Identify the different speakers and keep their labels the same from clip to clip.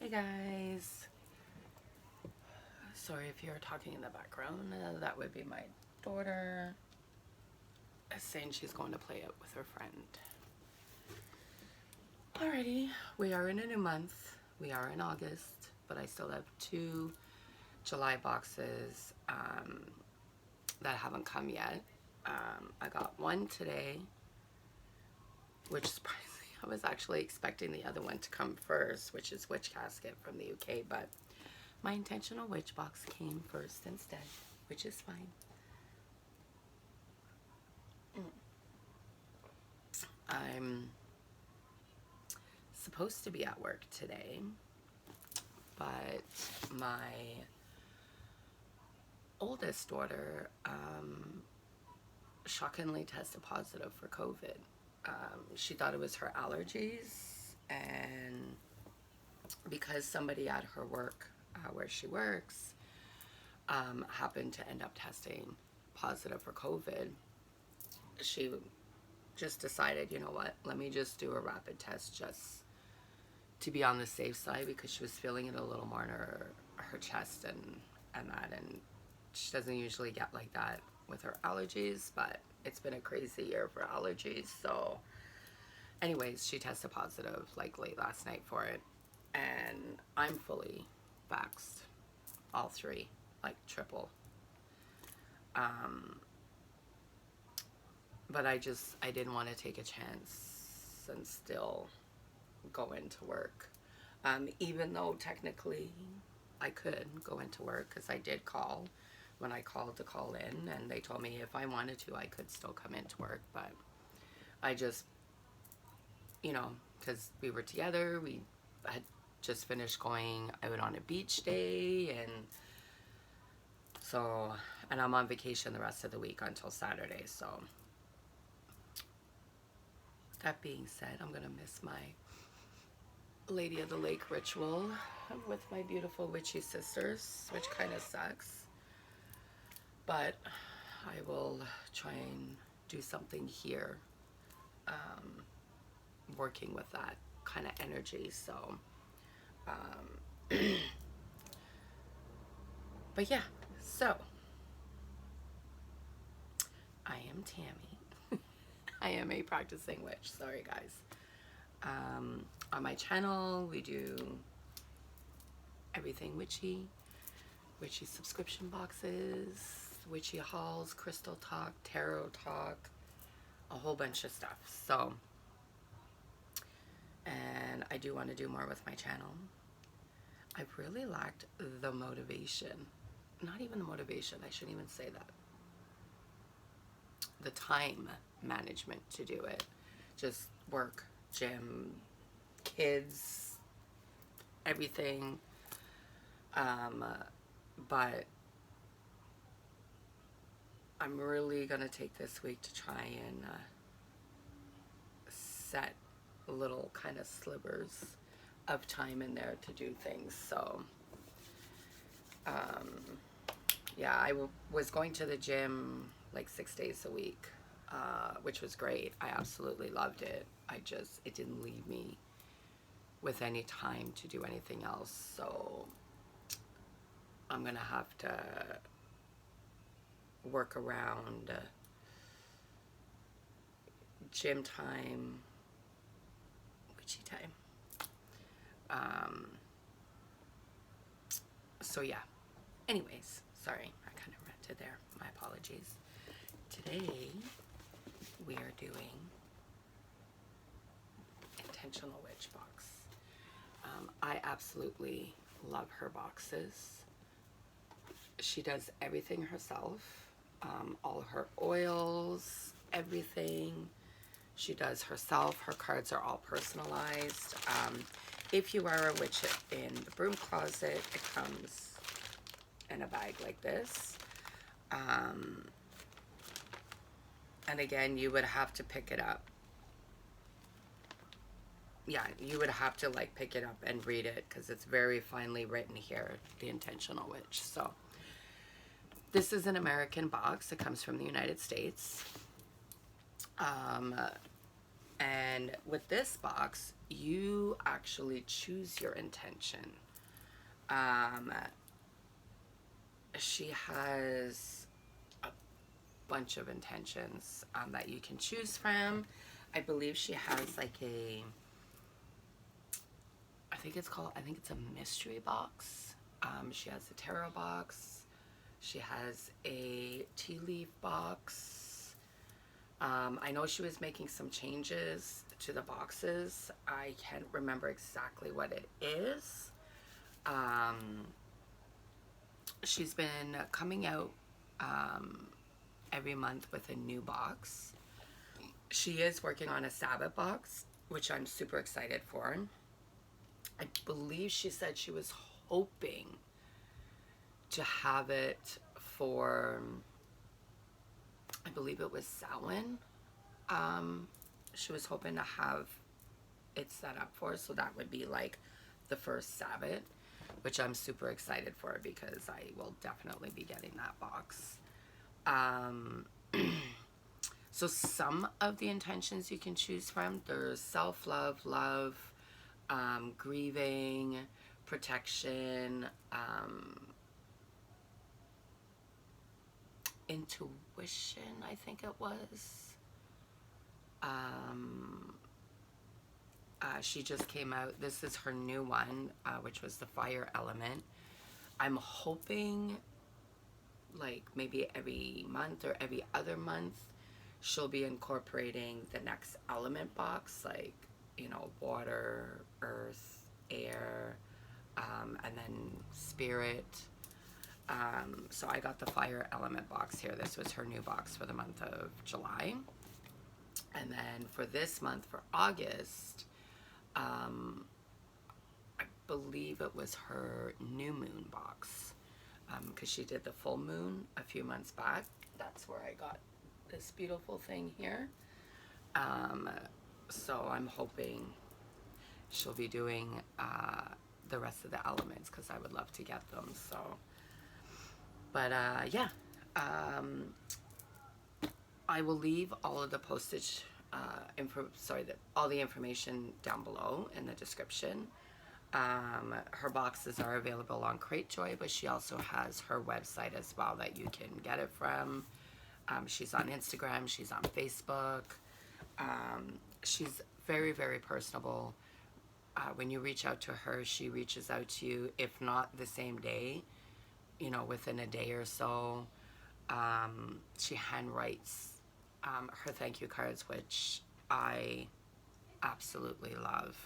Speaker 1: Hey guys, sorry if you're talking in the background. That would be my daughter saying she's going to play it with her friend. Alrighty, we are in a new month. We are in August, but I still have two July boxes that haven't come yet. I got one today, which surprisingly, I was actually expecting the other one to come first, which is Witch Casket from the UK, but my intentional witch box came first instead, which is fine. I'm supposed to be at work today, but my oldest daughter shockingly tested positive for COVID. She thought it was her allergies, and because somebody at her work, where she works, happened to end up testing positive for COVID, she just decided, you know what, let me just do a rapid test just to be on the safe side, because she was feeling it a little more in her chest and that, and she doesn't usually get like that with her allergies, but it's been a crazy year for allergies. So anyways, she tested positive like late last night for it, and I'm fully vaxxed, all three, like triple. But I didn't want to take a chance and still go into work. Even though technically I could go into work, because I did call when I called to call in, and they told me if I wanted to, I could still come into work. But I just, because we were together, we had just finished going out on a beach day, and I'm on vacation the rest of the week until Saturday. So that being said, I'm going to miss my Lady of the Lake ritual with my beautiful witchy sisters, which kind of sucks. But I will try and do something here, working with that kind of energy. So, but yeah, so I am Tammy. I am a practicing witch. Sorry, guys. On my channel, we do everything witchy subscription boxes, witchy hauls, crystal talk, tarot talk, a whole bunch of stuff. So, and I do want to do more with my channel. I've really lacked the motivation. Not even the motivation, I shouldn't even say that. The time management to do it. Just work, gym, kids, everything. But I'm really going to take this week to try and set little kind of slivers of time in there to do things. So, yeah, I was going to the gym like 6 days a week, which was great. I absolutely loved it. It didn't leave me with any time to do anything else. So I'm going to have to work around gym time, witchy time. So yeah. Anyways, sorry, I kind of ranted there. My apologies. Today we are doing Intentional Witch box. I absolutely love her boxes. She does everything herself. All her oils, everything she does herself. Her cards are all personalized. If you are a witch in the broom closet, it comes in a bag like this. And again, you would have to pick it up. Yeah, you would have to like pick it up and read it, because it's very finely written here, The Intentional Witch. So this is an American box. It comes from the United States. And with this box, you actually choose your intention. Um, she has a bunch of intentions that you can choose from. I believe she has like I think it's a mystery box. She has a tarot box. She has a tea leaf box. I know she was making some changes to the boxes. I can't remember exactly what it is. She's been coming out every month with a new box. She is working on a Sabbath box, which I'm super excited for. I believe she said she was hoping to have it for, I believe it was Samhain. She was hoping to have it set up for, so that would be like the first Sabbath, which I'm super excited for because I will definitely be getting that box. So some of the intentions you can choose from, there's self-love, love, grieving, protection, intuition, I think it was. She just came out. This is her new one, which was the fire element. I'm hoping like maybe every month or every other month she'll be incorporating the next element box, like, you know, water, earth, air, and then spirit. So I got the fire element box here. This was her new box for the month of July. And then for this month, for August, I believe it was her new moon box, because she did the full moon a few months back. That's where I got this beautiful thing here. So I'm hoping she'll be doing the rest of the elements, because I would love to get them. So, but yeah, I will leave all of the postage all the information down below in the description. Her boxes are available on Cratejoy, but she also has her website as well that you can get it from. She's on Instagram, she's on Facebook. She's very, very personable. When you reach out to her, she reaches out to you, if not the same day, you know, within a day or so. She handwrites her thank you cards, which I absolutely love.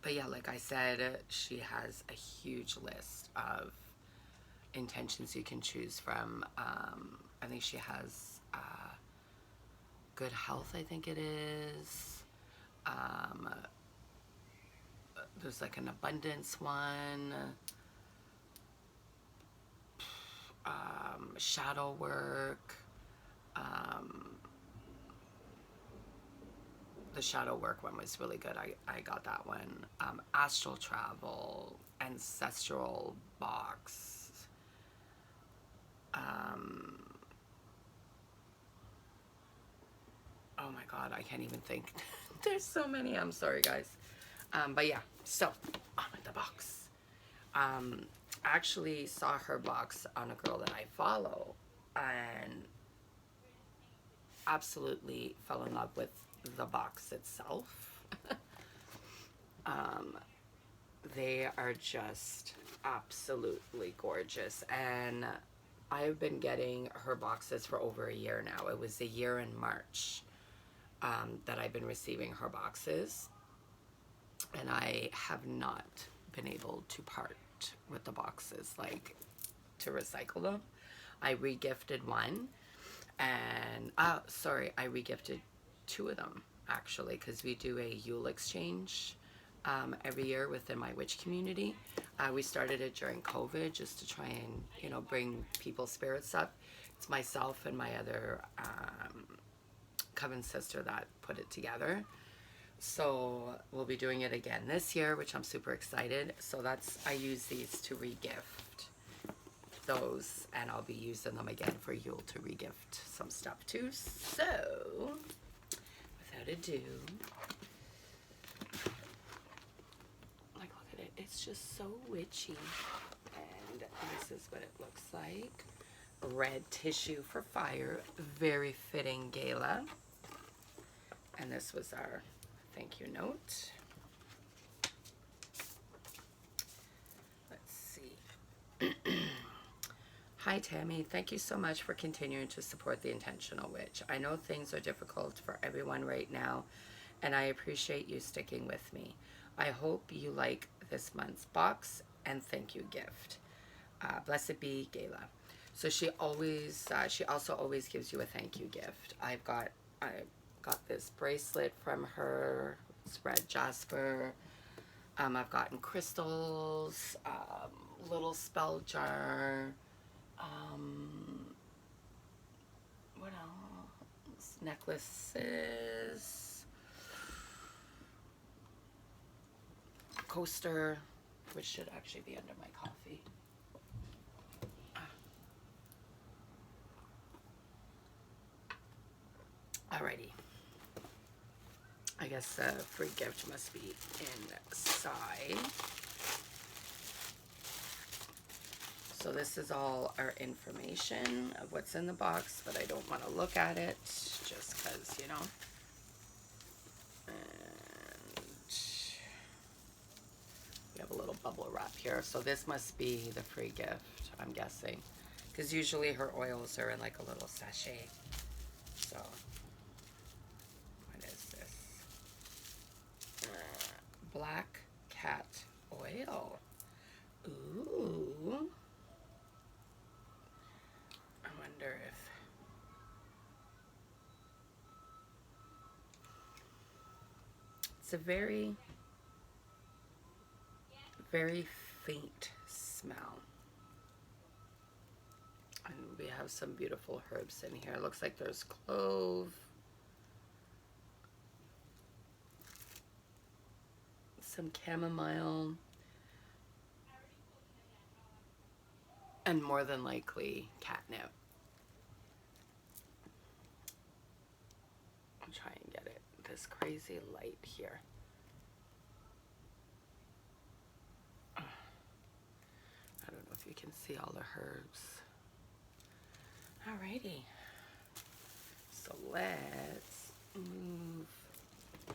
Speaker 1: But yeah, like I said, she has a huge list of intentions you can choose from. I think she has good health, I think it is. There's like an abundance one. Shadow work. The shadow work one was really good. I got that one. Astral travel, ancestral box. Oh my god, I can't even think. There's so many. I'm sorry, guys. But yeah, so on with the box. I actually saw her box on a girl that I follow and absolutely fell in love with the box itself. They are just absolutely gorgeous, and I've been getting her boxes for over a year now. It was a year in March that I've been receiving her boxes, and I have not been able to part with the boxes, like to recycle them. I regifted one, and I regifted two of them actually, because we do a Yule exchange every year within my witch community. We started it during COVID just to try and, you know, bring people's spirits up. It's myself and my other coven sister that put it together. So we'll be doing it again this year, which I'm super excited. So I use these to regift those, and I'll be using them again for Yule to regift some stuff too. So without to do. Like, look at it. It's just so witchy. And this is what it looks like. Red tissue for fire. Very fitting gala. And this was our thank you note. Let's see. Hi Tammy, thank you so much for continuing to support The Intentional Witch. I know things are difficult for everyone right now, and I appreciate you sticking with me. I hope you like this month's box and thank you gift. Blessed be Gala. So she also always gives you a thank you gift. I got this bracelet from her. It's red jasper. I've gotten crystals, little spell jar. What else? Necklaces. Coaster, which should actually be under my coffee. Alrighty. I guess the free gift must be inside. So this is all our information of what's in the box, but I don't want to look at it just because, you know. And we have a little bubble wrap here. So this must be the free gift, I'm guessing. Because usually her oils are in like a little sachet. So, what is this? Black cat oil. Ooh. I wonder if it's a very, very faint smell. And we have some beautiful herbs in here. It looks like there's clove, some chamomile, and more than likely catnip. I'll try and get it. This crazy light here. I don't know if you can see all the herbs. Alrighty. So let's move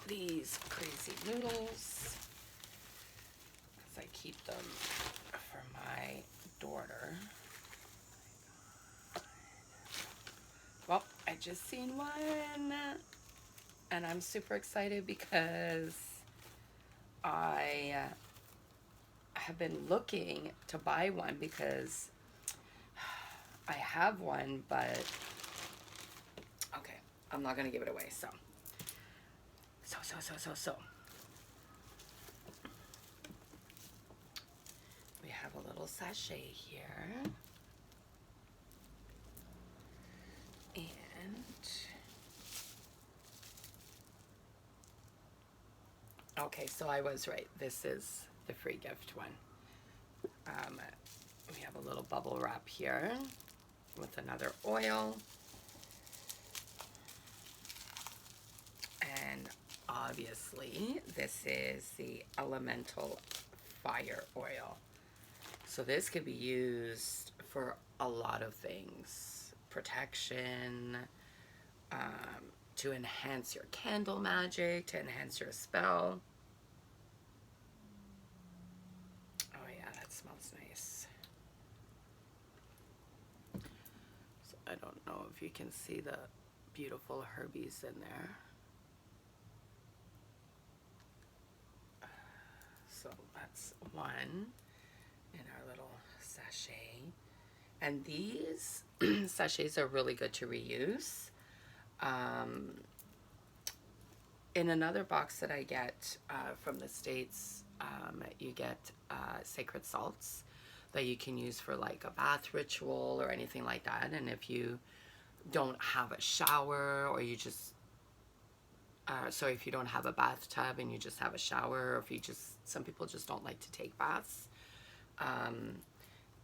Speaker 1: these crazy noodles as I keep them for my daughter. Well, I just seen one and I'm super excited because I have been looking to buy one because I have one, but okay, I'm not gonna give it away. So we have a little sachet here, and okay, so I was right. This is the free gift one. We have a little bubble wrap here with another oil. And obviously this is the elemental fire oil. So this could be used for a lot of things. Protection, to enhance your candle magic, to enhance your spell. Oh yeah, that smells nice. So I don't know if you can see the beautiful herbies in there. So that's one in our little sachet. And these sachets are really good to reuse. In another box that I get from the States, you get sacred salts that you can use for like a bath ritual or anything like that. And if you don't have a shower, or you just so if you don't have a bathtub and you just have a shower, or if you just, some people just don't like to take baths,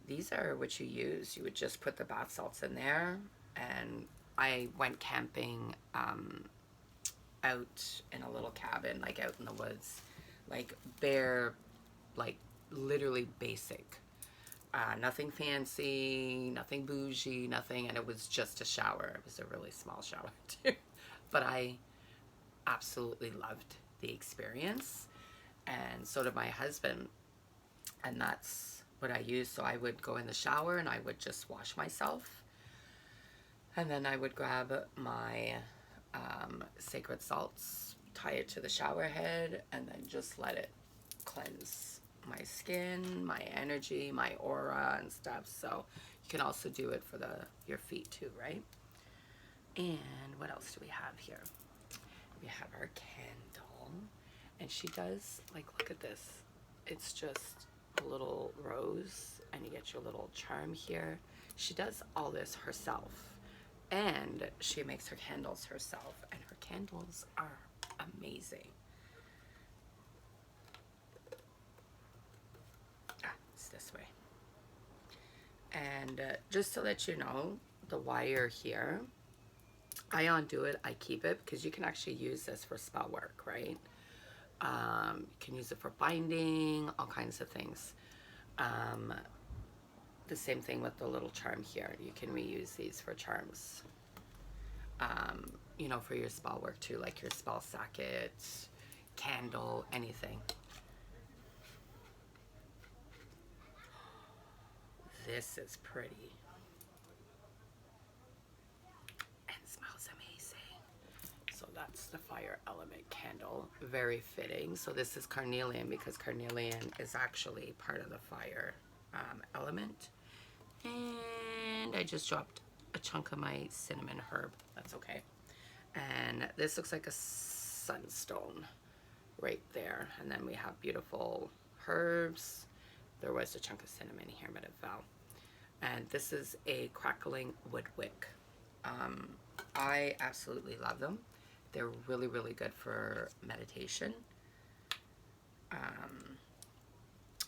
Speaker 1: these are what you use. You would just put the bath salts in there. And I went camping out in a little cabin, like out in the woods, like bare, like literally basic. Nothing fancy, nothing bougie, nothing, and it was just a shower. It was a really small shower too. But I absolutely loved the experience, and so did my husband. And that's what I used. So I would go in the shower and I would just wash myself, and then I would grab my sacred salts, tie it to the shower head, and then just let it cleanse my skin, my energy, my aura and stuff. So you can also do it for your feet too, right? And what else do we have here? We have our candle, and she does, like, look at this. It's just a little rose, and you get your little charm here. She does all this herself, and she makes her candles herself, and her candles are amazing. It's this way. And just to let you know, the wire here, I undo it, I keep it, because you can actually use this for spell work, right? You can use it for binding, all kinds of things. The same thing with the little charm here. You can reuse these for charms. You know, for your spell work too, like your spell socket, candle, anything. This is pretty. And smells amazing. So that's the fire element candle. Very fitting. So this is carnelian, because carnelian is actually part of the fire element. And I just dropped a chunk of my cinnamon herb. That's okay. And this looks like a sunstone right there. And then we have beautiful herbs. There was a chunk of cinnamon here, but it fell. And this is a crackling wood wick. I absolutely love them. They're really, really good for meditation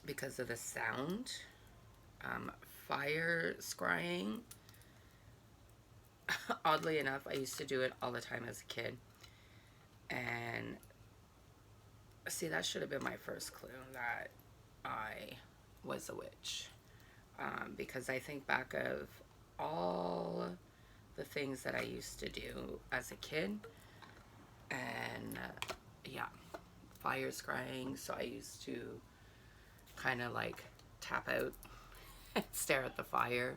Speaker 1: because of the sound. Fire scrying. Oddly enough, I used to do it all the time as a kid. And see, that should have been my first clue that I was a witch. Because I think back of all the things that I used to do as a kid. And yeah, fire scrying. So I used to kind of like tap out and stare at the fire.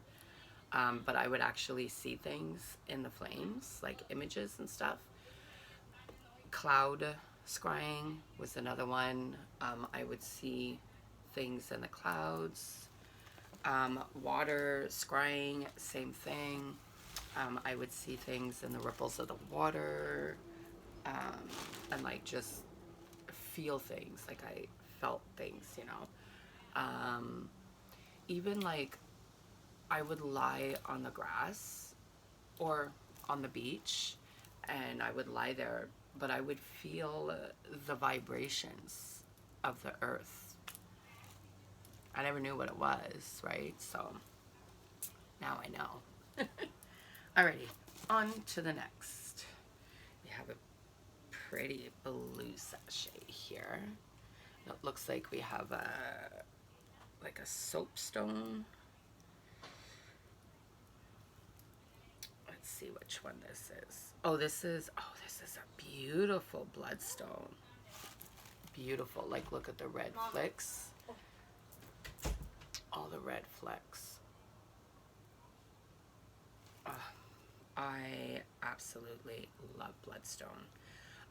Speaker 1: But I would actually see things in the flames, like images and stuff. Cloud scrying was another one. I would see things in the clouds. Water scrying, same thing. I would see things in the ripples of the water, and like just feel things, like I felt things, you know. Even like I would lie on the grass or on the beach, and I would lie there, but I would feel the vibrations of the earth. I never knew what it was, right? So now I know. Alrighty, on to the next. We have a pretty blue sachet here. It looks like we have like a soapstone. Let's see which one this is. Oh, this is a beautiful bloodstone. Beautiful. Like, look at the red flecks. All the red flecks. I absolutely love bloodstone.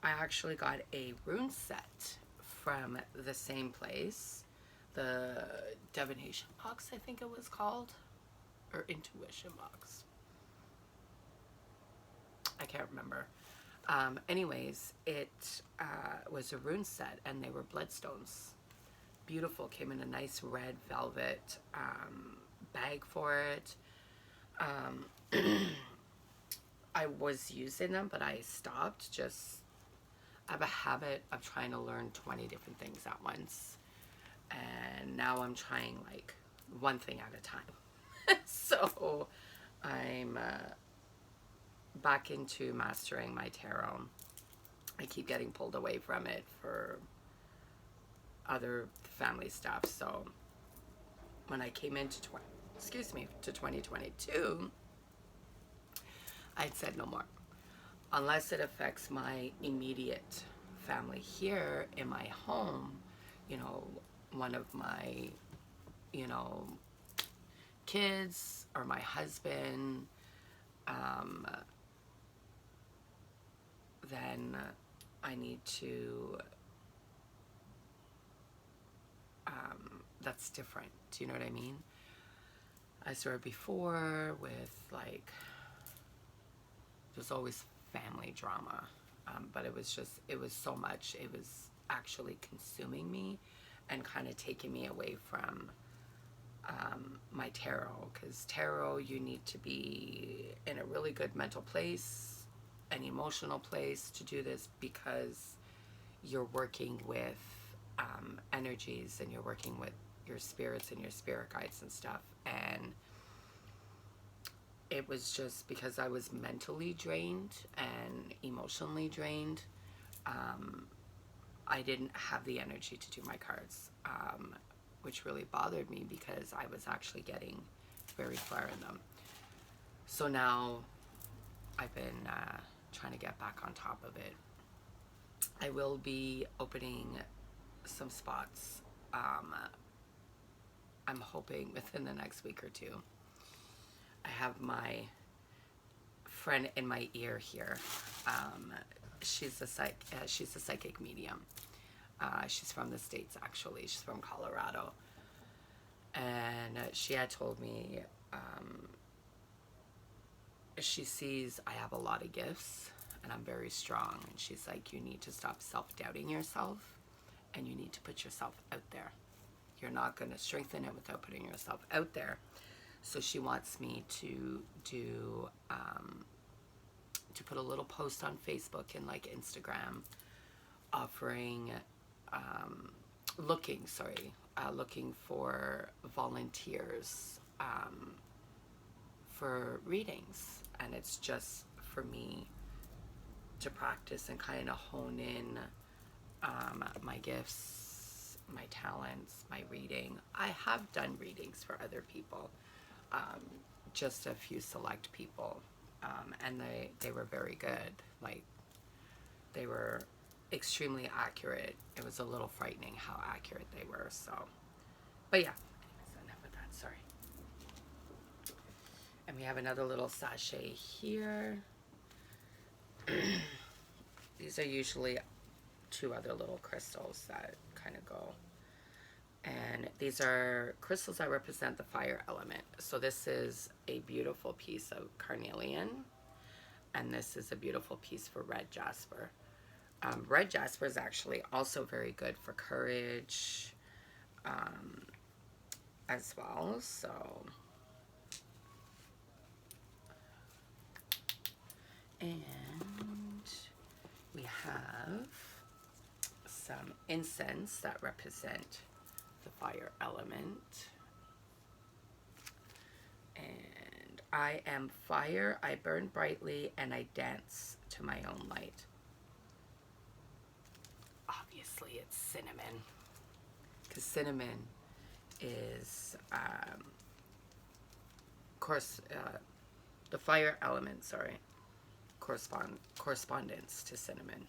Speaker 1: I actually got a rune set from the same place, the divination box, I think it was called, or intuition box. I can't remember. Anyways, it was a rune set, and they were bloodstones. Beautiful. Came in a nice red velvet bag for it. I was using them, but I stopped. Just, I have a habit of trying to learn 20 different things at once. And now I'm trying like one thing at a time. So I'm back into mastering my tarot. I keep getting pulled away from it for other family stuff. So when I came into 2022, I'd said no more. Unless it affects my immediate family here in my home, you know, one of my, you know, kids or my husband, then I need to, that's different. Do you know what I mean? I saw it before with like, there's always family drama, but it was so much. It was actually consuming me and kind of taking me away from my tarot, because tarot, you need to be in a really good mental place, an emotional place to do this, because you're working with energies, and you're working with your spirits and your spirit guides and stuff. And it was just because I was mentally drained and emotionally drained. I didn't have the energy to do my cards, which really bothered me because I was actually getting very far in them. So now I've been trying to get back on top of it. I will be opening some spots. I'm hoping within the next week or two. I have my friend in my ear here. She's a psychic medium. She's from the States, actually. She's from Colorado. And she had told me she sees I have a lot of gifts and I'm very strong. And she's like, you need to stop self-doubting yourself and you need to put yourself out there. You're not going to strengthen it without putting yourself out there. So she wants me to do, to put a little post on Facebook and like Instagram offering, looking for volunteers for readings. And it's just for me to practice and kind of hone in my gifts, my talents, my reading. I have done readings for other people, just a few select people, and they were very good. Like, they were extremely accurate. It was a little frightening how accurate they were. So, but yeah, anyways, enough of that. Sorry. And we have another little sachet here. These are usually two other little crystals that kind of go. And these are crystals that represent the fire element. So this is a beautiful piece of carnelian, and this is a beautiful piece for red jasper. Red jasper is actually also very good for courage as well. So and we have some incense that represent the fire element. And I am fire, I burn brightly, and I dance to my own light. Obviously it's cinnamon, because cinnamon is the fire element, correspondence to cinnamon.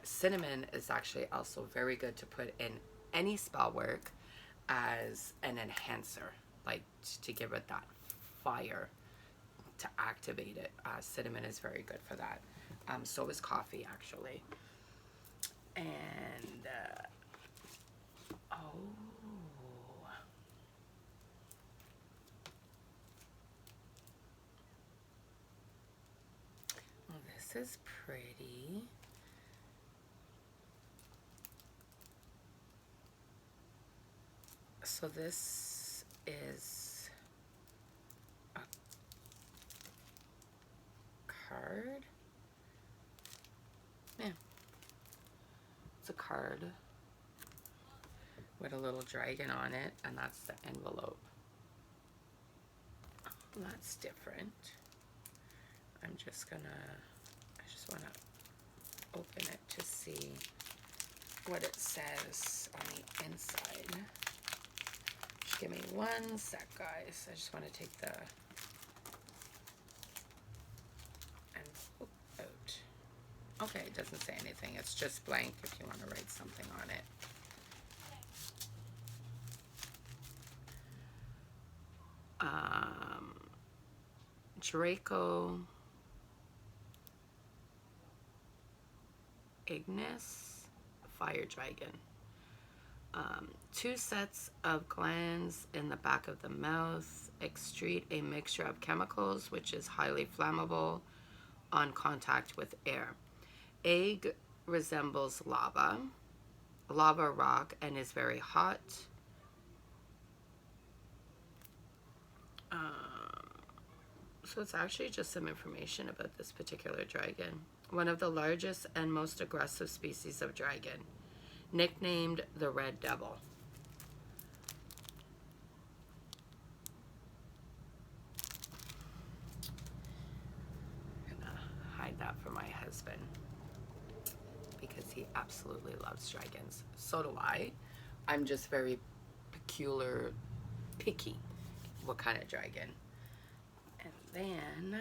Speaker 1: Cinnamon is actually also very good to put in any spell work as an enhancer, like to give it that fire, to activate it. Cinnamon is very good for that. So is coffee, actually. And this is pretty. So this is a card. Yeah. It's a card with a little dragon on it, and that's the envelope. That's different. I just want to open it to see what it says on the inside. Just give me 1 sec, guys. I just want to take the envelope out. Okay, it doesn't say anything. It's just blank if you want to write something on it. Draco Ignis Fire Dragon. 2 sets of glands in the back of the mouth excrete a mixture of chemicals which is highly flammable on contact with air. Egg resembles lava rock, and is very hot. So it's actually just some information about this particular dragon. One of the largest and most aggressive species of dragon, nicknamed the Red Devil. I'm gonna hide that for my husband because he absolutely loves dragons. So do I. I'm just very picky what kind of dragon. And then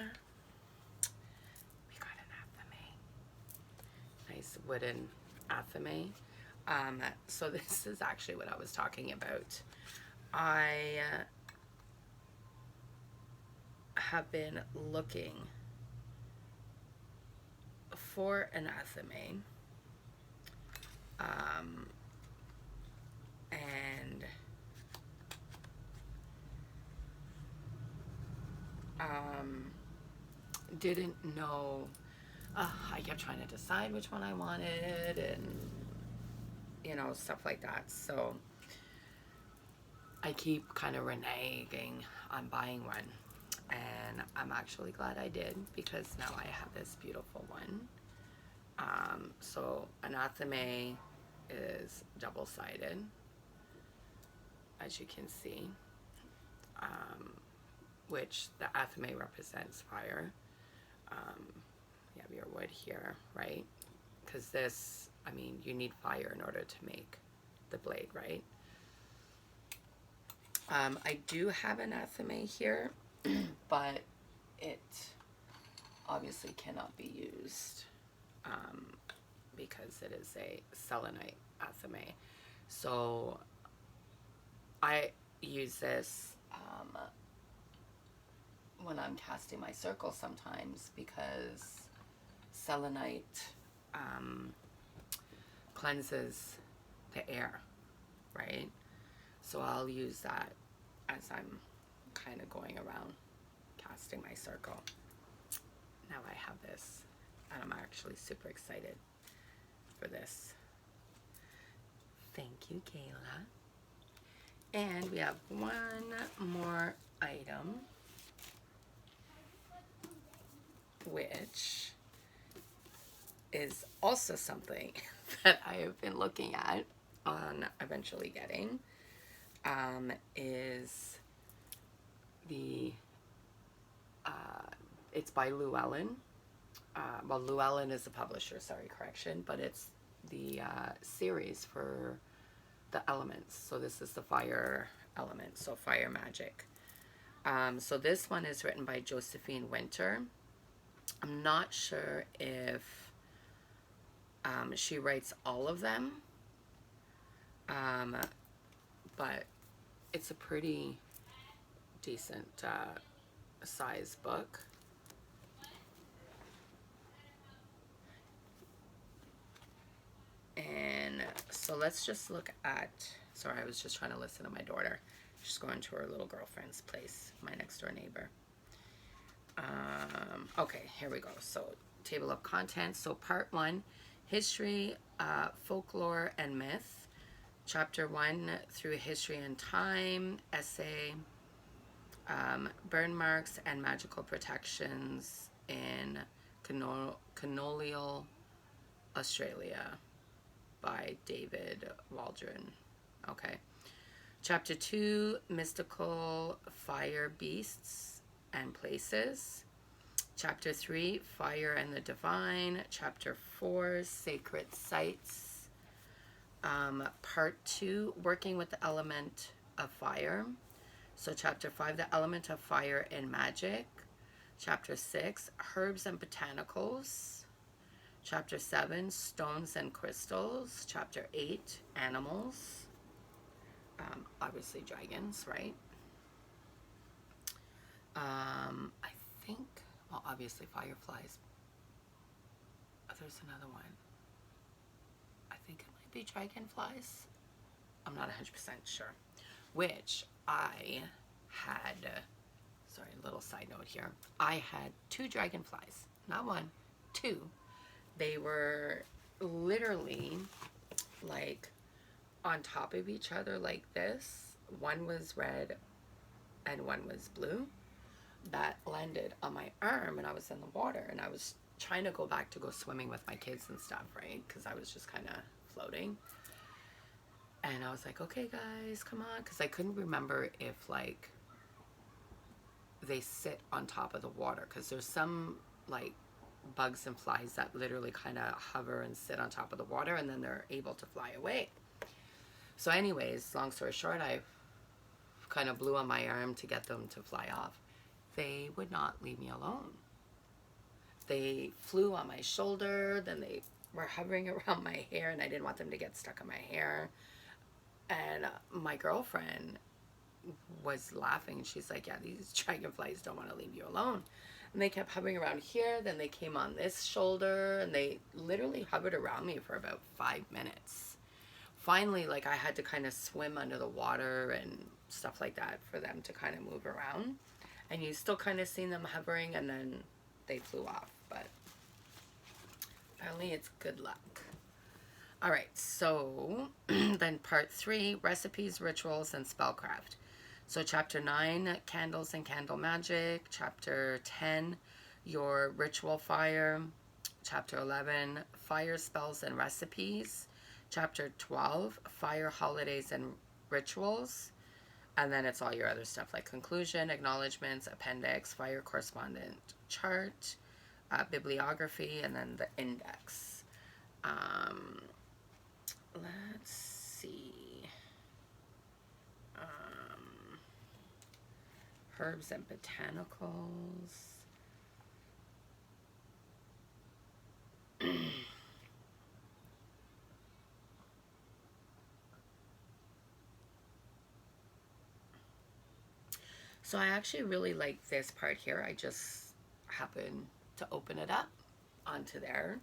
Speaker 1: we got an athame. Nice wooden athame. So this is actually what I was talking about. I have been looking for an athame. And didn't know. I kept trying to decide which one I wanted, and you know, stuff like that. So I keep kind of reneging on buying one, and I'm actually glad I did, because now I have this beautiful one. So an athame is double-sided, as you can see, which the athame represents fire. You have your wood here, right? Because this, I mean, you need fire in order to make the blade, right? I do have an athame here, but it obviously cannot be used because it is a selenite athame. So I use this when I'm casting my circle sometimes, because selenite cleanses the air, right? So I'll use that as I'm kind of going around casting my circle. Now I have this, and I'm actually super excited for this. Thank you, Kayla. And we have one more item, which is also something that I have been looking at on eventually getting, is the, it's by Llewellyn. Well, Llewellyn is the publisher, sorry, correction, but it's the series for the elements. So this is the fire element, so fire magic. So this one is written by Josephine Winter. I'm not sure if she writes all of them, but it's a pretty decent size book. And so let's just look at, sorry, I was just trying to listen to my daughter. She's going to her little girlfriend's place, my next door neighbor. Okay, here we go. So table of contents. So part 1, history, folklore, and myth. Chapter 1 through history and time, essay, burn marks and magical protections in colonial Australia by David Waldron. Okay. Chapter 2, mystical fire beasts and places. Chapter 3, Fire and the Divine. Chapter 4, Sacred Sites. Part 2, Working with the Element of Fire. So chapter 5, The Element of Fire in Magic. Chapter 6, Herbs and Botanicals. Chapter 7, Stones and Crystals. Chapter 8, Animals. Obviously dragons, right? I think, well, obviously fireflies. There's another one. I think it might be dragonflies. I'm not 100% sure. Which I had, sorry, a little side note here. I had 2 dragonflies. Not 1, 2. They were literally like on top of each other like this. One was red and one was blue. That landed on my arm and I was in the water and I was trying to go back to go swimming with my kids and stuff, right? Because I was just kind of floating. And I was like, okay, guys, come on. Because I couldn't remember if, like, they sit on top of the water. Because there's some, like, bugs and flies that literally kind of hover and sit on top of the water. And then they're able to fly away. So anyways, long story short, I kind of blew on my arm to get them to fly off. They would not leave me alone. They flew on my shoulder. Then they were hovering around my hair. And I didn't want them to get stuck in my hair. And my girlfriend was laughing. She's like, yeah, these dragonflies don't want to leave you alone. And they kept hovering around here. Then they came on this shoulder. And they literally hovered around me for about 5 minutes. Finally, like, I had to kind of swim under the water and stuff like that for them to kind of move around. And you still kind of see them hovering. And then they flew off. But apparently it's good luck. All right, so then part 3, recipes, rituals, and spellcraft. So chapter 9, candles and candle magic. Chapter 10, your ritual fire. Chapter 11, fire spells and recipes. Chapter 12, fire holidays and rituals. And then it's all your other stuff like conclusion, acknowledgements, appendix, fire correspondent chart, bibliography, and then the index. Let's see. Herbs and botanicals. So I actually really like this part here. I just happened to open it up onto there.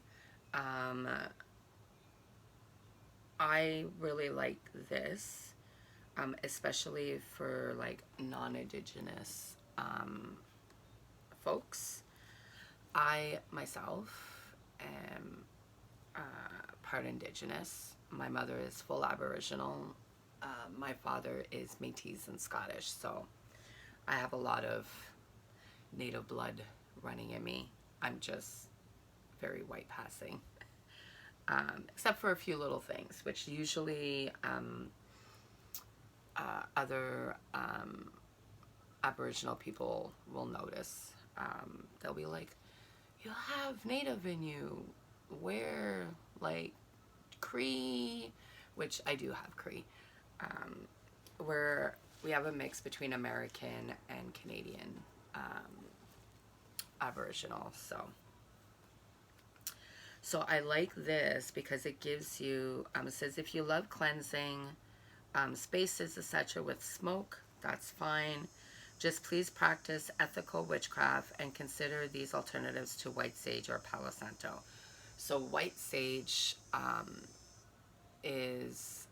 Speaker 1: I really like this, especially for like non-Indigenous folks. I myself am part Indigenous. My mother is full Aboriginal. My father is Métis and Scottish, so I have a lot of native blood running in me. I'm just very white passing. Except for a few little things, which usually other Aboriginal people will notice. They'll be like, you have native in you. Where, like, Cree, which I do have Cree, where we have a mix between American and Canadian Aboriginal, So I like this because it gives you, it says if you love cleansing spaces, etc. with smoke, that's fine. Just please practice ethical witchcraft and consider these alternatives to white sage or Palo Santo. So white sage is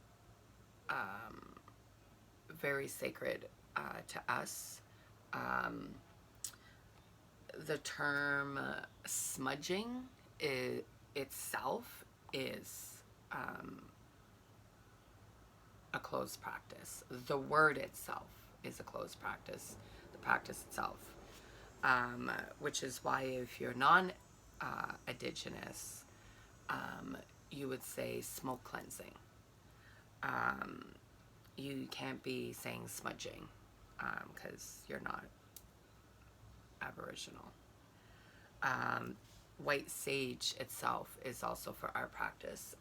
Speaker 1: very sacred to us. The term smudging itself is a closed practice. The word itself is a closed practice, the practice itself, which is why if you're non-Indigenous, you would say smoke cleansing. You can't be saying smudging because you're not Aboriginal. White sage itself is also for our practice.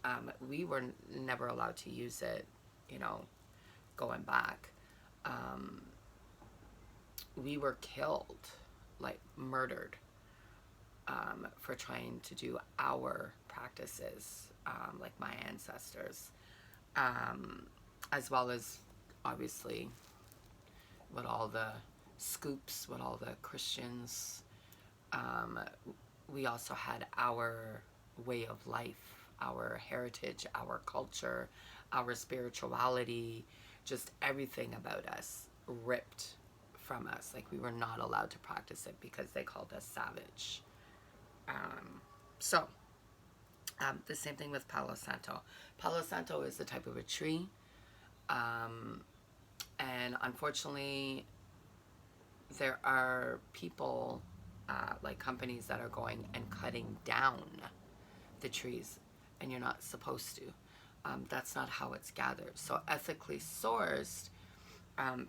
Speaker 1: We were never allowed to use it, you know, going back. We were killed, like murdered, for trying to do our practices, like my ancestors, as well as obviously with all the scoops, with all the Christians. We also had our way of life, our heritage, our culture, our spirituality, just everything about us ripped from us. Like we were not allowed to practice it because they called us savage. So, the same thing with Palo Santo. Palo Santo is a type of a tree. And unfortunately, there are people, like companies that are going and cutting down the trees, and you're not supposed to. That's not how it's gathered. So ethically sourced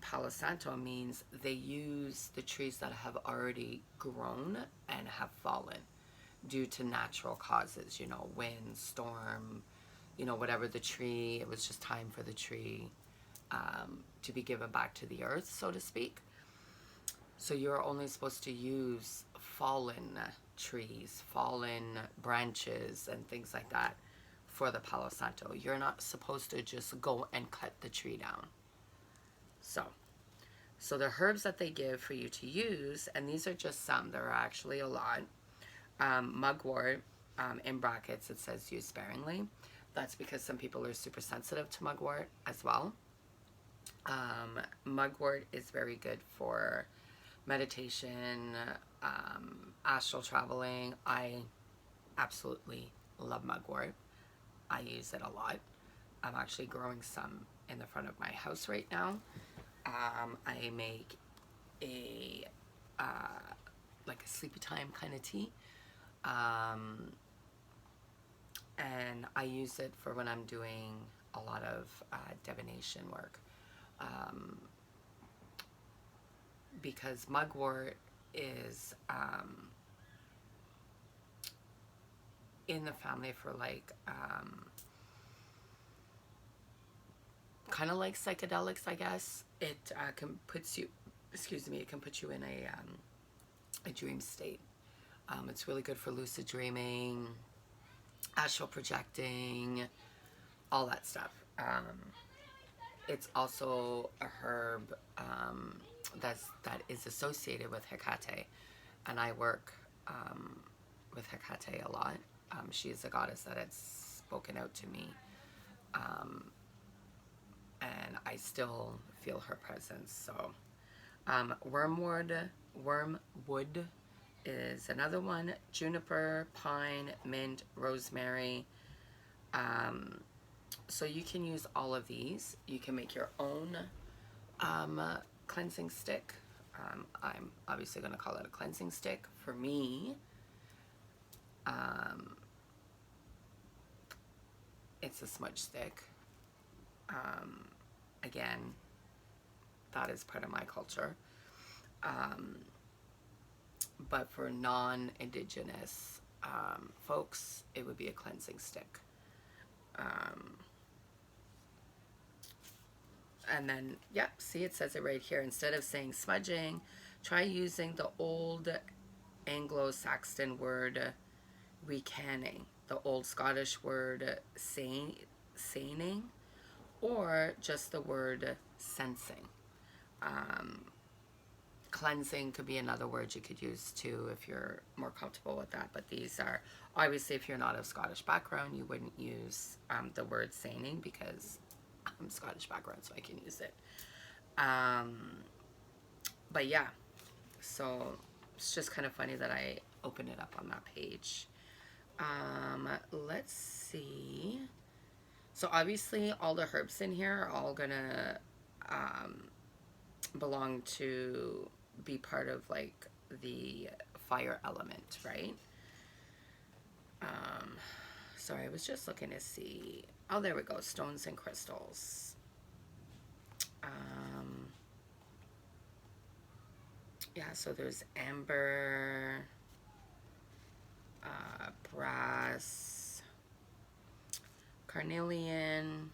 Speaker 1: Palo Santo means they use the trees that have already grown and have fallen due to natural causes, you know, wind, storm, you know, whatever the tree, it was just time for the tree to be given back to the earth, so to speak. So you're only supposed to use fallen trees, fallen branches, and things like that for the Palo Santo. You're not supposed to just go and cut the tree down. So the herbs that they give for you to use, and these are just some, there are actually a lot. Mugwort, in brackets, it says use sparingly. That's because some people are super sensitive to mugwort as well. Mugwort is very good for meditation, astral traveling. I absolutely love mugwort. I use it a lot. I'm actually growing some in the front of my house right now. I make a like a sleepy time kind of tea, and I use it for when I'm doing a lot of divination work, because mugwort is in the family for like kind of like psychedelics, I guess. It can puts you, excuse me, it can put you in a dream state. It's really good for lucid dreaming, astral projecting, all that stuff. It's also a herb that is associated with Hecate, and I work with Hecate a lot. She is a goddess that has spoken out to me, and I still feel her presence. So, wormwood is another one. Juniper, pine, mint, rosemary. So you can use all of these. You can make your own cleansing stick. I'm obviously going to call it a cleansing stick. For me, it's a smudge stick. Again, that is part of my culture. But for non-indigenous folks, it would be a cleansing stick. And then, yep, see, it says it right here. Instead of saying smudging, try using the old Anglo-Saxon word recanning, the old Scottish word seining, or just the word sensing. Cleansing could be another word you could use too if you're more comfortable with that. But these are, obviously, if you're not of Scottish background, you wouldn't use the word seining because I'm Scottish background, so I can use it. But yeah, so it's just kind of funny that I opened it up on that page. Let's see. So obviously all the herbs in here are all gonna belong to be part of like the fire element, right? Sorry, I was just looking to see. Oh, there we go. Stones and crystals. Yeah, so there's amber, brass, carnelian,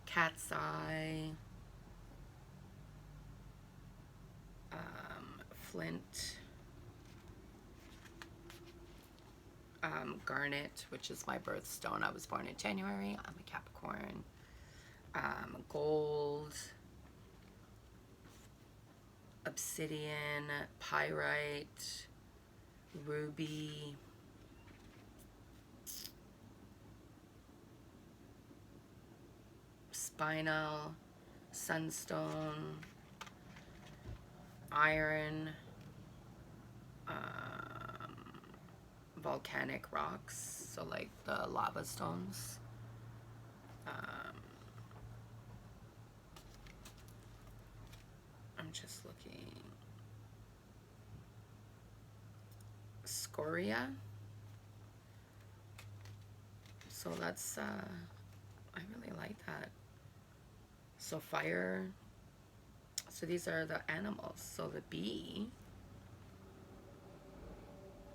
Speaker 1: cat's eye, flint, garnet, which is my birthstone. I was born in January. I'm a Capricorn. Gold, obsidian, pyrite, ruby, spinel, sunstone, iron, volcanic rocks, so like the lava stones. I'm just looking. Scoria. So that's, I really like that. So fire. So these are the animals. So the bee,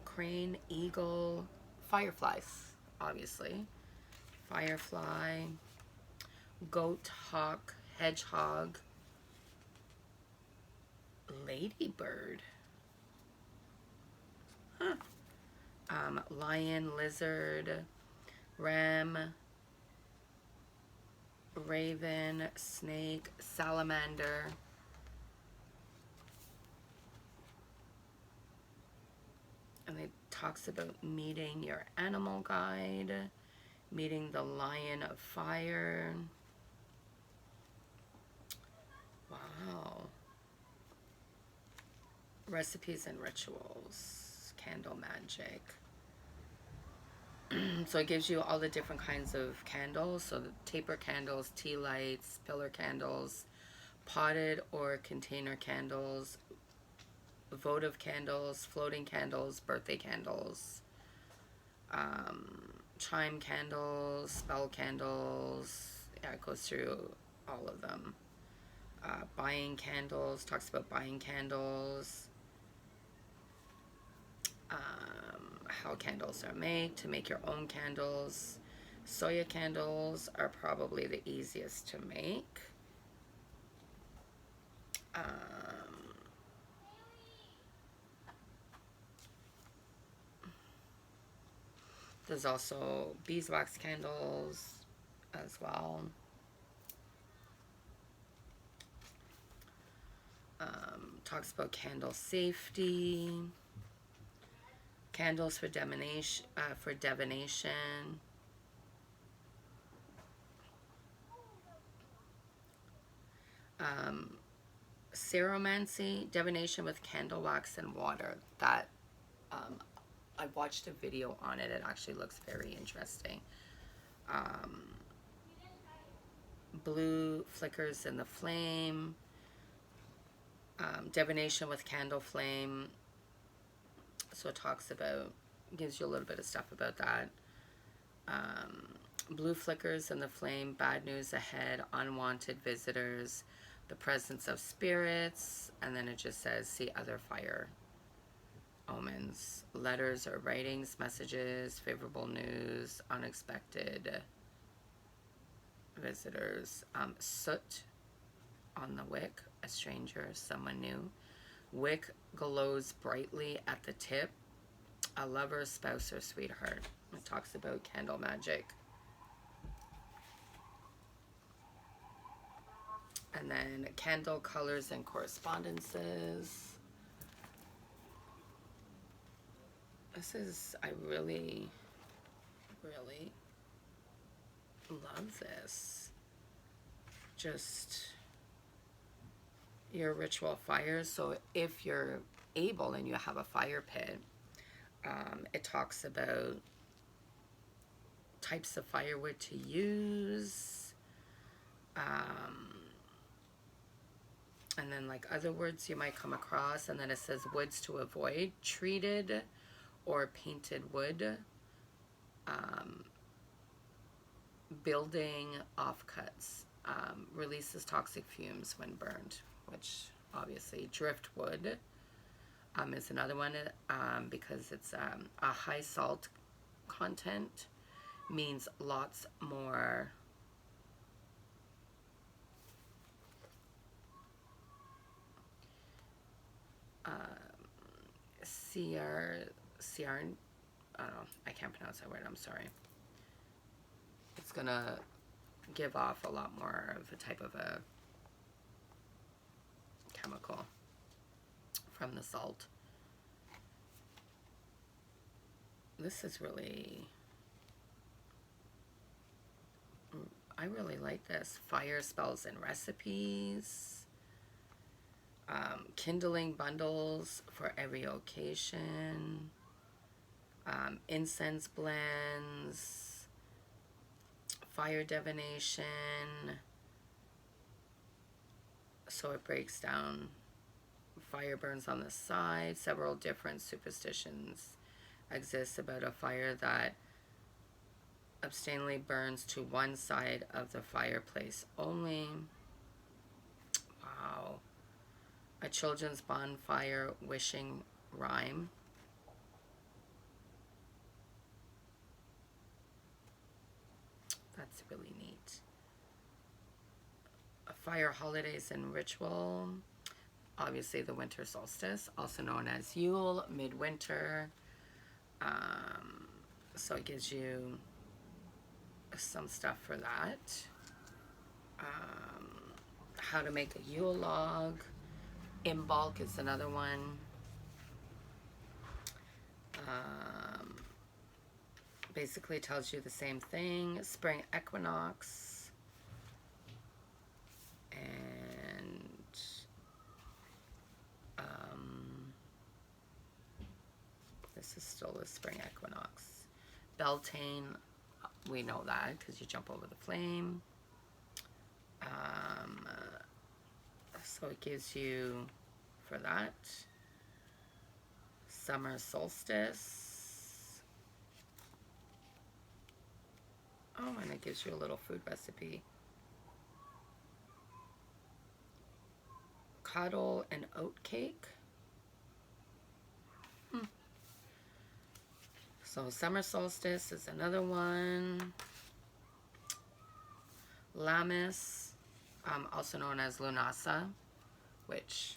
Speaker 1: crane, eagle, fireflies, obviously. Firefly, goat, hawk, hedgehog, ladybird, huh. Lion, lizard, ram, raven, snake, salamander, and it talks about meeting your animal guide, meeting the lion of fire. Wow. Recipes and rituals, candle magic. So it gives you all the different kinds of candles. So the taper candles, tea lights, pillar candles, potted or container candles, votive candles, floating candles, birthday candles, chime candles, spell candles. Yeah, it goes through all of them. Buying candles, talks about buying candles. How candles are made, to make your own candles. Soya candles are probably the easiest to make. There's also beeswax candles as well. Talks about candle safety, candles for divination, ceromancy, divination with candle wax and water. That I watched a video on it. It actually looks very interesting. Blue flickers in the flame. Divination with candle flame. So it talks about, gives you a little bit of stuff about that. Blue flickers in the flame, bad news ahead, unwanted visitors, the presence of spirits, and then it just says, see other fire omens, letters or writings, messages, favorable news, unexpected visitors. Soot on the wick, a stranger, someone new. Wick glows brightly at the tip, a lover, spouse, or sweetheart. It talks about candle magic. And then candle colors and correspondences. This is, I really, really love this. Just your ritual fires. So if you're able and you have a fire pit, it talks about types of firewood to use, and then like other words you might come across, and then it says woods to avoid: treated or painted wood, building offcuts, releases toxic fumes when burned, which obviously driftwood, is another one, because it's a high salt content, means lots more CR, I don't know, I can't pronounce that word, I'm sorry. It's gonna give off a lot more of a type of a chemical from the salt. This is really, I really like this. Fire spells and recipes. Kindling bundles for every occasion. Incense blends. Fire divination. So it breaks down. Fire burns on the side. Several different superstitions exist about a fire that abstinently burns to one side of the fireplace only. Wow. A children's bonfire wishing rhyme. That's really neat. A fire holidays and ritual. Obviously the winter solstice, also known as Yule, midwinter. So it gives you some stuff for that. How to make a Yule log. Imbolc is another one. Basically tells you the same thing. Spring equinox. And this is still the spring equinox. Beltane, we know that because you jump over the flame. So it gives you for that. Summer solstice. Oh, and it gives you a little food recipe. Coddle and oat cake. So summer solstice is another one. Lammas, also known as Lunasa, which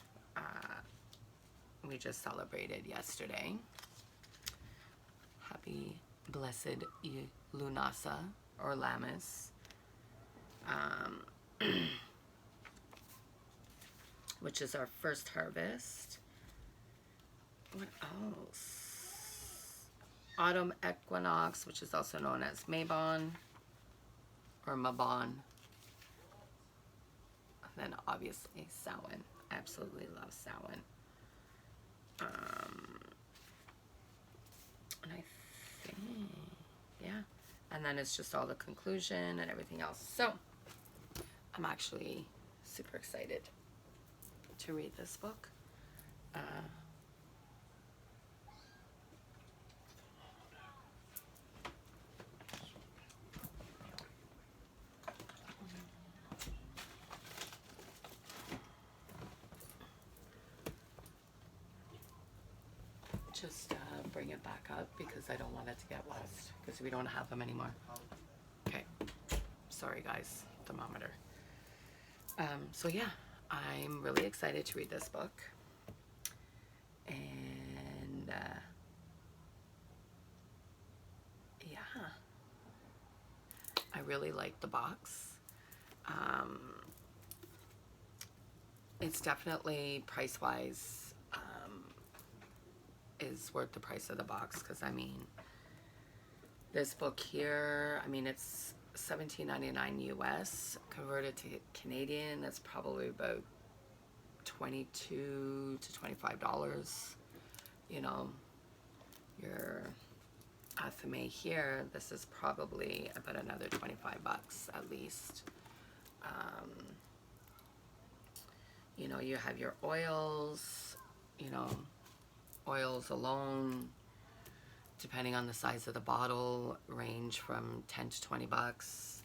Speaker 1: we just celebrated yesterday. Happy blessed Lunasa or Lammas. Which is our first harvest. What else? Autumn equinox, which is also known as Mabon or Mabon. And then obviously Samhain. I absolutely love Samhain. And I think, yeah. And then it's just all the conclusion and everything else. So I'm actually super excited to read this book. Just bring it back up because I don't want it to get lost because we don't have them anymore. Okay, sorry guys, thermometer. So yeah, I'm really excited to read this book, and yeah, I really like the box. It's definitely price-wise is worth the price of the box, because I mean, this book here, I mean, it's $17.99 US. Converted to Canadian, that's probably about $22 to $25. You know, your FMA here, this is probably about another 25 bucks at least. You know, you have your oils, you know, oils alone, depending on the size of the bottle, range from 10 to 20 bucks.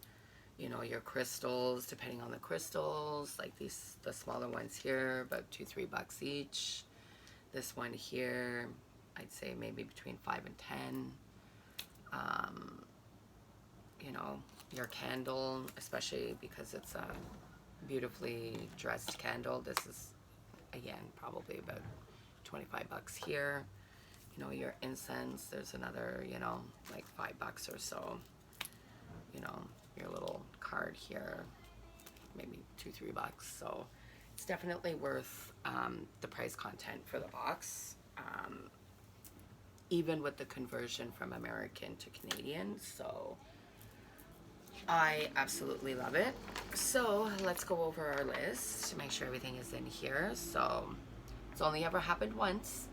Speaker 1: You know, your crystals, depending on the crystals, like these, the smaller ones here, about $2-3 each. This one here, I'd say maybe between 5 and 10. You know, your candle, especially because it's a beautifully dressed candle. This is, again, probably about 25 bucks here. You know, your incense, there's another, you know, like $5 or so. You know, your little card here, maybe $2-3. So it's definitely worth the price content for the box, even with the conversion from American to Canadian. So I absolutely love it. So let's go over our list to make sure everything is in here. So it's only ever happened once.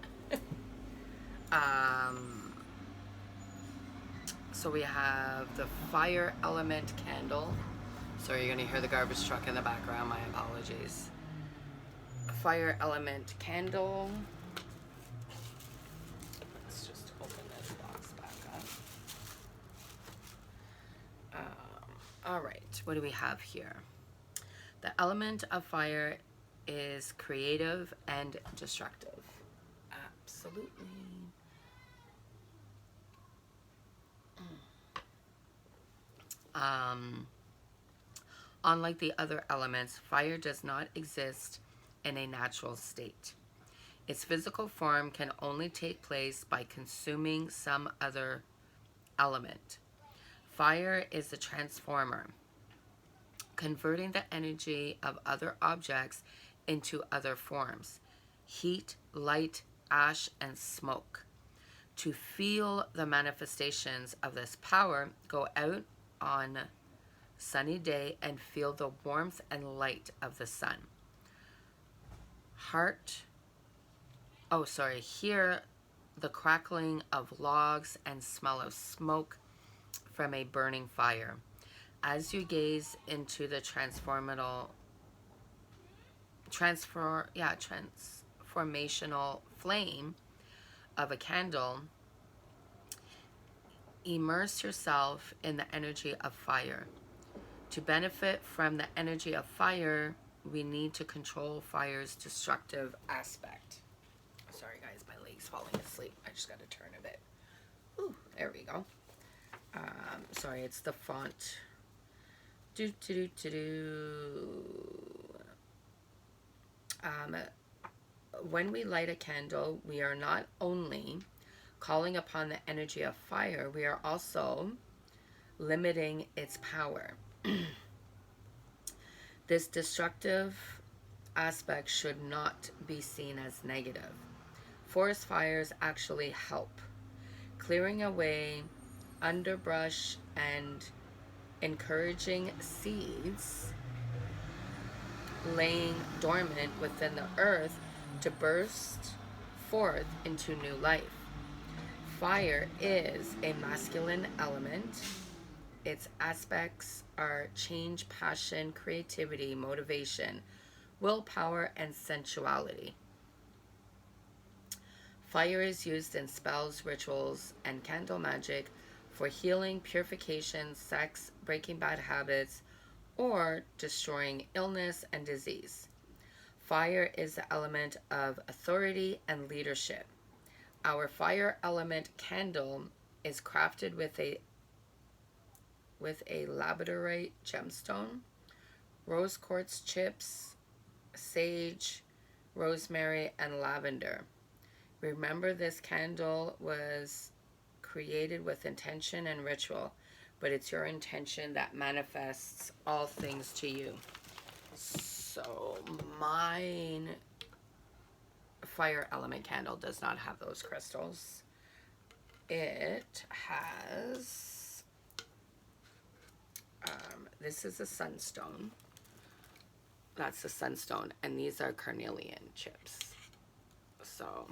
Speaker 1: So we have the fire element candle. Sorry, you're gonna hear the garbage truck in the background, my apologies. Fire element candle. Let's just open this box back up. All right, what do we have here? The element of fire is creative and destructive. Absolutely. Unlike the other elements, fire does not exist in a natural state. Its physical form can only take place by consuming some other element. Fire is a transformer, converting the energy of other objects into other forms: heat, light, ash, and smoke. To feel the manifestations of this power, go out on sunny day and feel the warmth and light of the sun. Hear the crackling of logs and smell of smoke from a burning fire. As you gaze into the transformational flame of a candle, immerse yourself in the energy of fire. To benefit from the energy of fire, we need to control fire's destructive aspect. Sorry guys, my leg's falling asleep. I just got to turn a bit. Ooh, there we go. Sorry, it's the font. When we light a candle, we are not only calling upon the energy of fire, we are also limiting its power. This destructive aspect should not be seen as negative. Forest fires actually help, clearing away underbrush and encouraging seeds laying dormant within the earth to burst forth into new life. Fire is a masculine element. Its aspects are change, passion, creativity, motivation, willpower, and sensuality. Fire is used in spells, rituals, and candle magic for healing, purification, sex, breaking bad habits, or destroying illness and disease. Fire is the element of authority and leadership. Our fire element candle is crafted with a labradorite gemstone, rose quartz chips, sage, rosemary, and lavender. Remember, this candle was created with intention and ritual, but it's your intention that manifests all things to you. So mine fire element candle does not have those crystals. It has, this is a sunstone. That's the sunstone, and these are carnelian chips. So,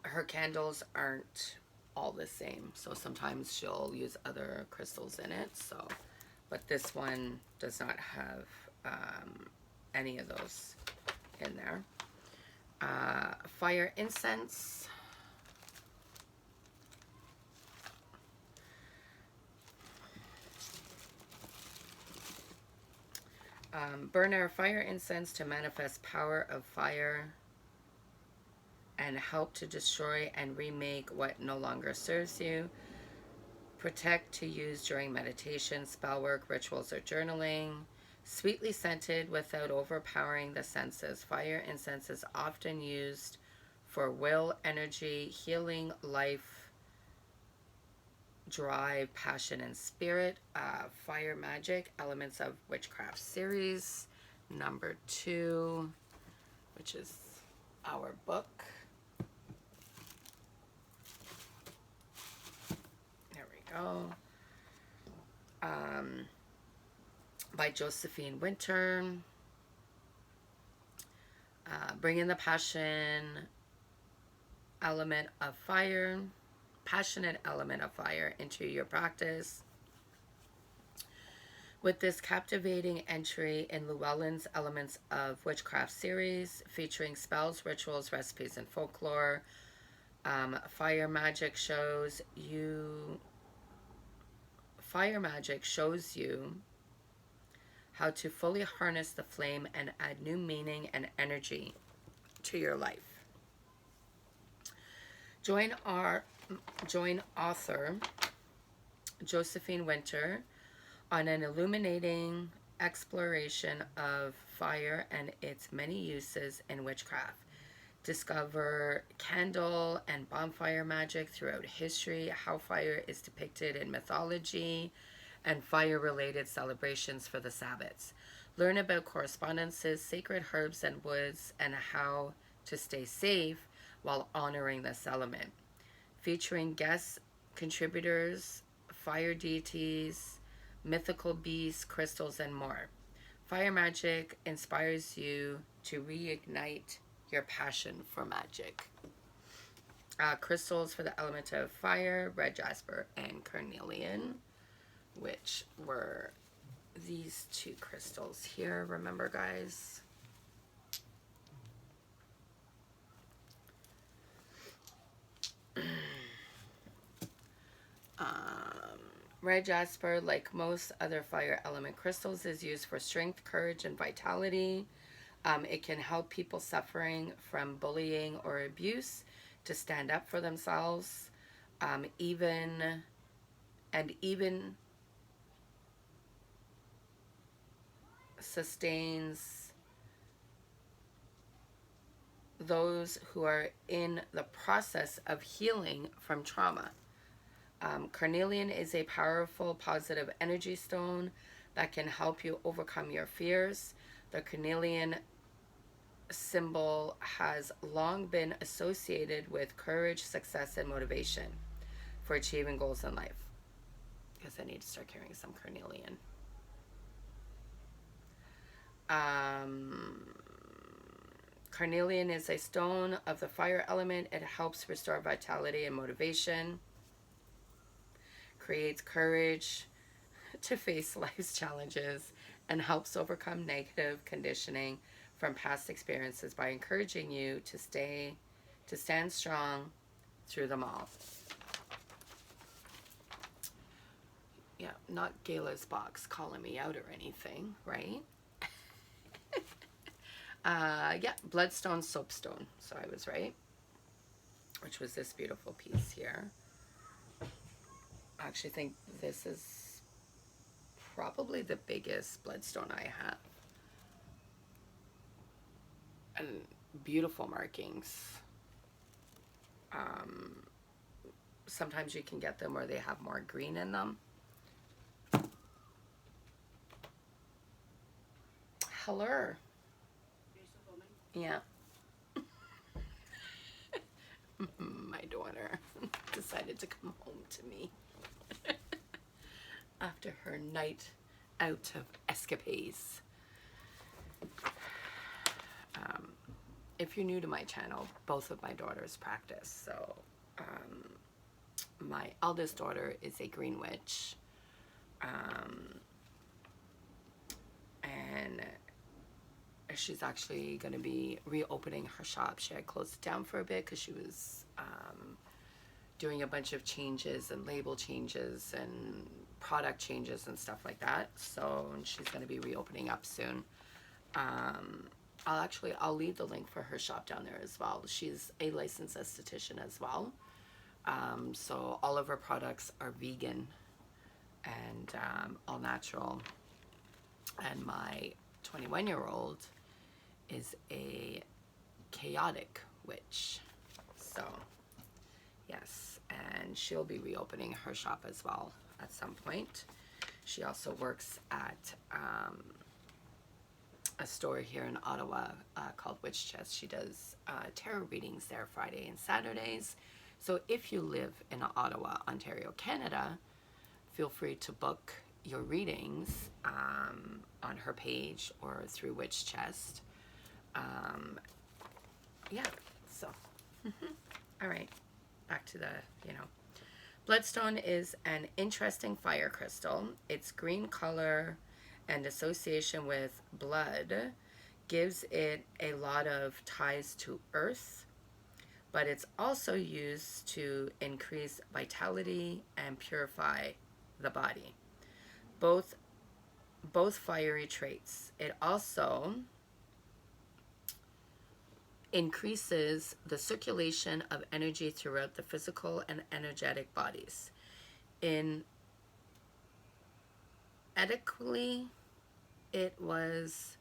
Speaker 1: her candles aren't all the same. So sometimes she'll use other crystals in it. So, but this one does not have any of those in there. Fire incense. Burn our fire incense to manifest power of fire and help to destroy and remake what no longer serves you. Protect to use during meditation, spell work, rituals, or journaling. Sweetly scented without overpowering the senses. Fire incense is often used for will, energy, healing, life, drive, passion, and spirit. Fire magic, elements of witchcraft series, number 2, which is our book. There we go. By Josephine Winter. Bring in the passionate element of fire into your practice. With this captivating entry in Llewellyn's Elements of Witchcraft series, featuring spells, rituals, recipes, and folklore, Fire magic shows you how to fully harness the flame and add new meaning and energy to your life. Join author Josephine Winter on an illuminating exploration of fire and its many uses in witchcraft. Discover candle and bonfire magic throughout history, how fire is depicted in mythology, and fire-related celebrations for the Sabbats. Learn about correspondences, sacred herbs and woods, and how to stay safe while honoring this element. Featuring guest contributors, fire deities, mythical beasts, crystals, and more. Fire magic inspires you to reignite your passion for magic. Crystals for the element of fire, red jasper and carnelian, which were these 2 crystals here. Remember, guys? Red jasper, like most other fire element crystals, is used for strength, courage, and vitality. It can help people suffering from bullying or abuse to stand up for themselves. Even sustains those who are in the process of healing from trauma. Carnelian is a powerful positive energy stone that can help you overcome your fears. The carnelian symbol has long been associated with courage, success, and motivation for achieving goals in life. I guess I need to start carrying some carnelian. Carnelian is a stone of the fire element. It helps restore vitality and motivation, creates courage to face life's challenges, and helps overcome negative conditioning from past experiences by encouraging you to stand strong through them all. Yeah, not Gala's box calling me out or anything, right? Yeah, bloodstone, soapstone. So I was right. Which was this beautiful piece here. I actually think this is probably the biggest bloodstone I have. And beautiful markings. Sometimes you can get them where they have more green in them. Hello. Yeah. My daughter decided to come home to me after her night out of escapades. If you're new to my channel, both of my daughters practice. So my eldest daughter is a green witch. And she's actually going to be reopening her shop. She had closed it down for a bit because she was doing a bunch of changes and label changes and product changes and stuff like that. So she's going to be reopening up soon. I'll leave the link for her shop down there as well. She's a licensed esthetician as well. So all of her products are vegan and all natural. And my 21-year-old is a chaotic witch. So yes, and she'll be reopening her shop as well at some point. She also works at a store here in Ottawa called Witch Chest. She does tarot readings there Friday and Saturdays. So if you live in Ottawa, Ontario, Canada, feel free to book your readings on her page or through Witch Chest. Yeah, so all right, back to the, Bloodstone is an interesting fire crystal. Its green color and association with blood gives it a lot of ties to earth, but it's also used to increase vitality and purify the body. Both fiery traits. It also increases the circulation of energy throughout the physical and energetic bodies. Ethically, it was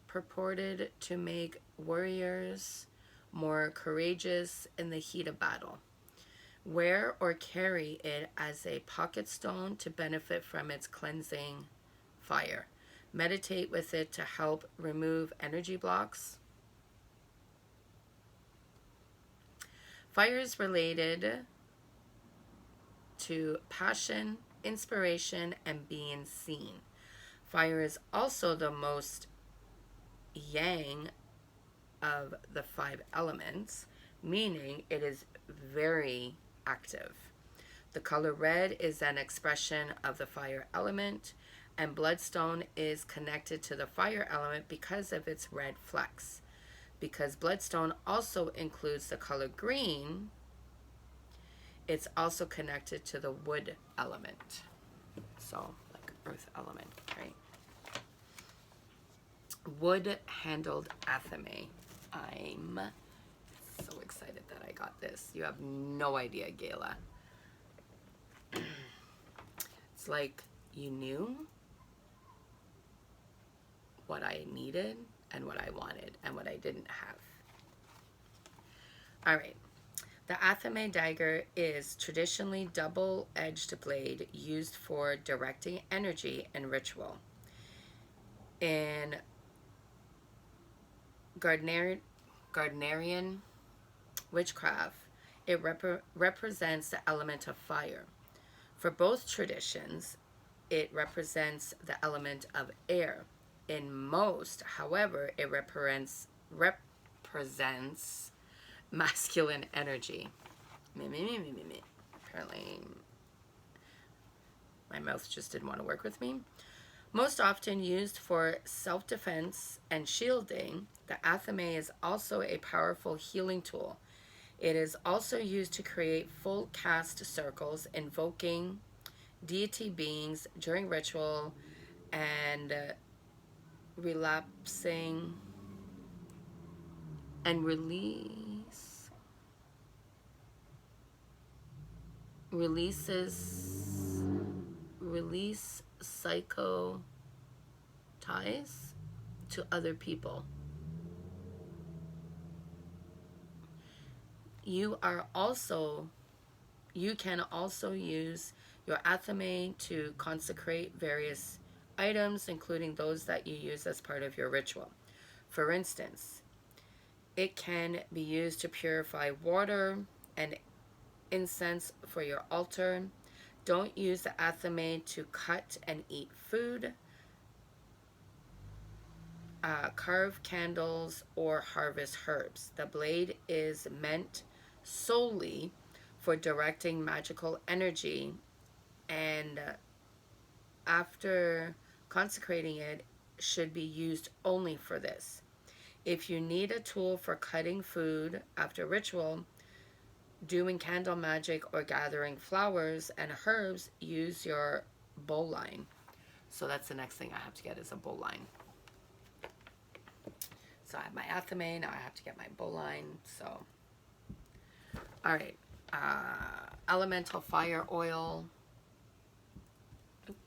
Speaker 1: purported to make warriors more courageous in the heat of battle. Wear or carry it as a pocket stone to benefit from its cleansing fire. Meditate with it to help remove energy blocks. Fire is related to passion, inspiration, and being seen. Fire is also the most yang of the 5 elements, meaning it is very active. The color red is an expression of the fire element, and bloodstone is connected to the fire element because of its red flecks. Because bloodstone also includes the color green, it's also connected to the wood element. So, like earth element, right? Wood-handled athame. I'm so excited that I got this. You have no idea, Gayla. It's like you knew what I needed and what I wanted and what I didn't have. All right. The athame dagger is traditionally double-edged blade used for directing energy and ritual. In Gardnerian witchcraft, it represents the element of fire. For both traditions, it represents the element of air. In most, however, it represents masculine energy. Apparently, my mouth just didn't want to work with me. Most often used for self-defense and shielding, the athame is also a powerful healing tool. It is also used to create full cast circles, invoking deity beings during ritual and relapsing and release psycho ties to other people. You can also use your athame to consecrate various items, including those that you use as part of your ritual. For instance, it can be used to purify water and incense for your altar. Don't use the athame to cut and eat food, carve candles, or harvest herbs. The blade is meant solely for directing magical energy, and after consecrating it, should be used only for this. If you need a tool for cutting food after ritual, doing candle magic, or gathering flowers and herbs, use your bowline. So that's the next thing I have to get is a bowline. So I have my athame, now I have to get my bowline. So, all right. Elemental fire oil.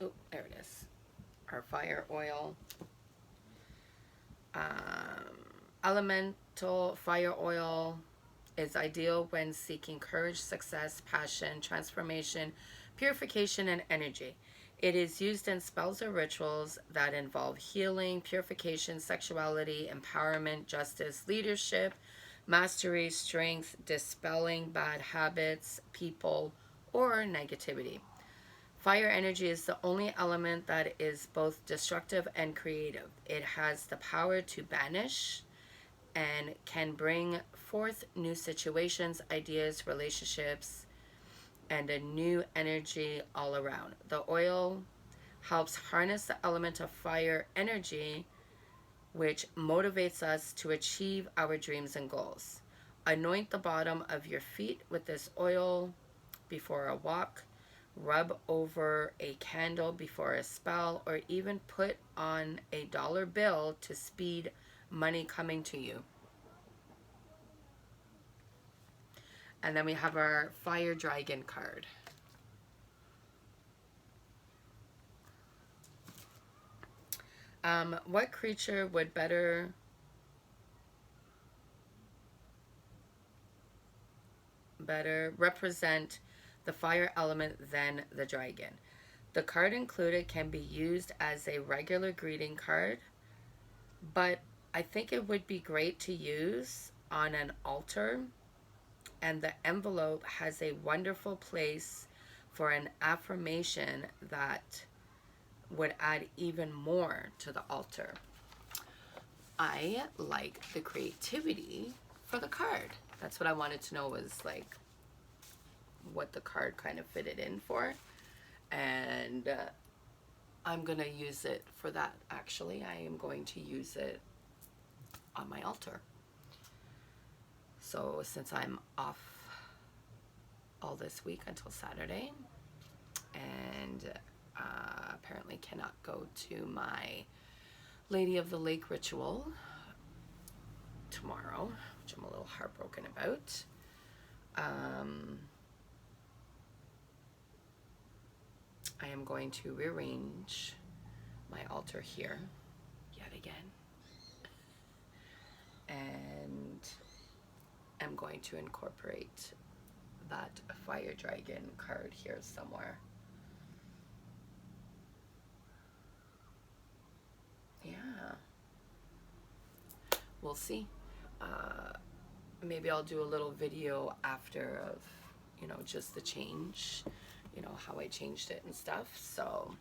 Speaker 1: There it is. Our fire oil. Elemental fire oil is ideal when seeking courage, success, passion, transformation, purification, and energy. It is used in spells or rituals that involve healing, purification, sexuality, empowerment, justice, leadership, mastery, strength, dispelling bad habits, people, or negativity. Fire energy is the only element that is both destructive and creative. It has the power to banish and can bring forth new situations, ideas, relationships, and a new energy all around. The oil helps harness the element of fire energy, which motivates us to achieve our dreams and goals. Anoint the bottom of your feet with this oil before a walk. Rub over a candle before a spell, or even put on a dollar bill to speed money coming to you. And then we have our Fire Dragon card. What creature would better represent the fire element than the dragon? The card included can be used as a regular greeting card, but I think it would be great to use on an altar, and the envelope has a wonderful place for an affirmation that would add even more to the altar. I like the creativity for the card. That's what I wanted to know, was like what the card kind of fitted in for. And I'm going to use it for that, actually. I am going to use it on my altar. So since I'm off all this week until Saturday, and apparently cannot go to my Lady of the Lake ritual tomorrow, which I'm a little heartbroken about. I am going to rearrange my altar here yet again, and I'm going to incorporate that Fire Dragon card here somewhere. Yeah, we'll see. Maybe I'll do a little video after of, you know, just the change, you know, how I changed it and stuff. So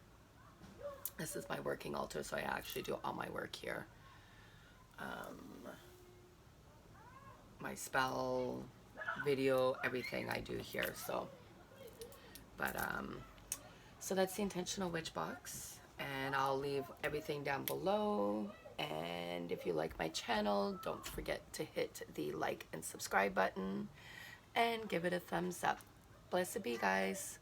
Speaker 1: this is my working altar, so I actually do all my work here. My spell, video, everything I do here. So, but so that's the Intentional Witch box, and I'll leave everything down below. And if you like my channel, don't forget to hit the like and subscribe button and give it a thumbs up. Blessed be, guys.